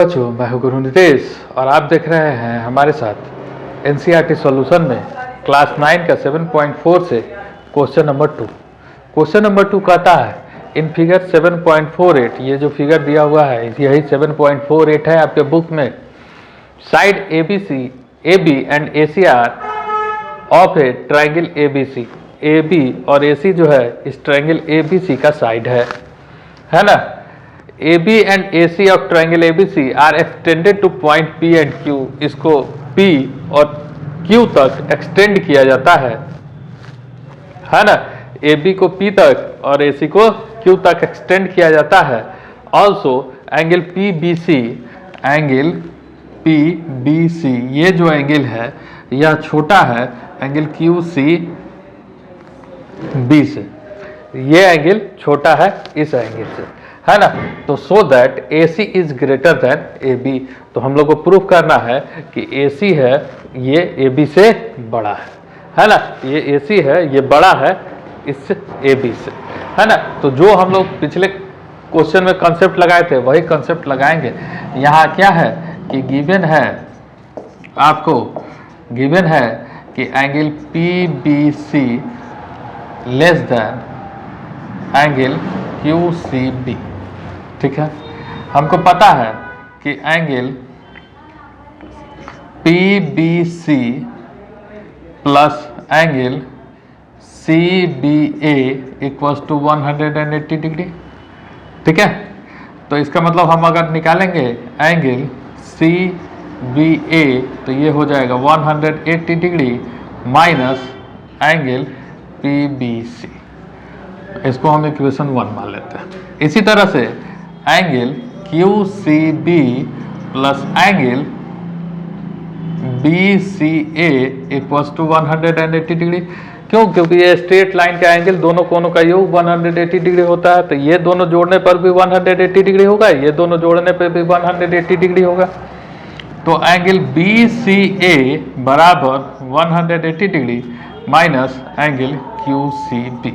बच्चों, मैं हूं गुरु नितेश और आप देख रहे हैं हमारे साथ एनसीईआरटी सॉल्यूशन में क्लास 9 का 7.4 से क्वेश्चन नंबर 2। क्वेश्चन नंबर 2 कहता है इन फिगर 7.48, ये जो फिगर दिया हुआ है यही 7.48 है आपके बुक में। Side A B and A C are of a triangle A B C. A B और ए सी जो है इस ट्राइंगल ए बी सी का साइड है ना। AB and AC of triangle ABC are extended to point P and Q। इसको P और Q तक एक्सटेंड किया जाता है ना। AB को P तक और AC को Q तक एक्सटेंड किया जाता है। ऑल्सो एंगल PBC, ये जो एंगल है यह छोटा है एंगल QCB से। ये एंगल छोटा है इस एंगल से, है ना। तो so that AC is greater than AB। तो हम लोग को प्रूफ करना है कि AC है ये AB से बड़ा है ना। ये AC है ये बड़ा है इस AB से, है ना। तो जो हम लोग पिछले क्वेश्चन में कंसेप्ट लगाए थे वही कंसेप्ट लगाएंगे। यहाँ क्या है कि गिवन है आपको, गिवन है कि angle PBC less than angle QCB। ठीक है, हमको पता है कि angle PBC plus angle CBA equals to 180 degree. ठीक है, तो इसका मतलब हम अगर निकालेंगे एंगल CBA तो ये हो जाएगा 180 डिग्री माइनस एंगल PBC। इसको हम इक्वेशन 1 मान लेते हैं। इसी तरह से angle QCB plus angle BCA equals to 180 degree. क्यों? क्योंकि ये स्ट्रेट लाइन का एंगल दोनों कोनों का योग 180 डिग्री होता है। तो ये दोनों जोड़ने पर भी 180 डिग्री होगा, ये दोनों जोड़ने पर भी 180 डिग्री होगा। तो एंगल BCA बराबर 180 डिग्री माइनस एंगल QCB।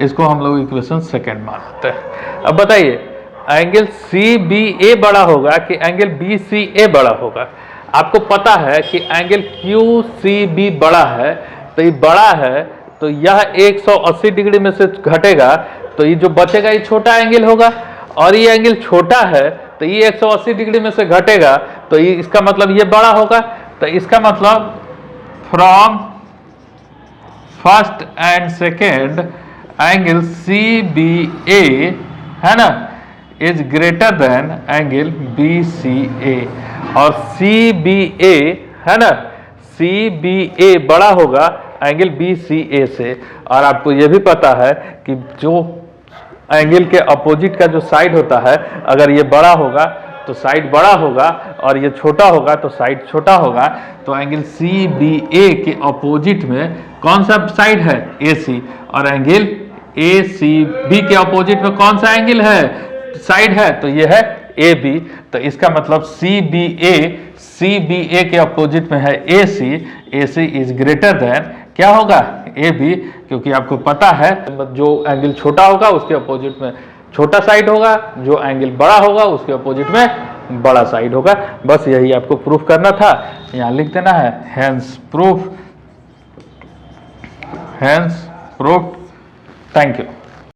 इसको हम लोग इक्वेशन 2 मान लेते हैं। अब बताइए एंगल CBA बड़ा होगा कि एंगल BCA बड़ा होगा? आपको पता है कि एंगल QCB बड़ा है, तो ये बड़ा है तो यह 180 डिग्री में से घटेगा तो ये जो बचेगा ये छोटा एंगल होगा, और ये एंगल छोटा है तो ये 180 डिग्री में से घटेगा तो ये इसका मतलब ये बड़ा होगा। तो इसका मतलब from first and second angle CBA है ना is greater than angle BCA, और CBA है ना, CBA बड़ा होगा एंगल BCA से। और आपको यह भी पता है कि जो एंगल के अपोजिट का जो साइड होता है अगर ये बड़ा होगा तो साइड बड़ा होगा और ये छोटा होगा तो साइड छोटा होगा। तो एंगल CBA के अपोजिट में कौन सा साइड है? AC, और एंगल ACB के अपोजिट में कौन सा एंगल है, साइड है? तो ये है AB। तो इसका मतलब CBA के अपोजिट में है AC इज ग्रेटर देन क्या होगा? AB, क्योंकि आपको पता है जो एंगल छोटा होगा उसके अपोजिट में छोटा साइड होगा, जो एंगल बड़ा होगा उसके अपोजिट में बड़ा साइड होगा। बस यही आपको प्रूफ करना था। यहाँ लिख देना है हेंस प्रूफ। Thank you.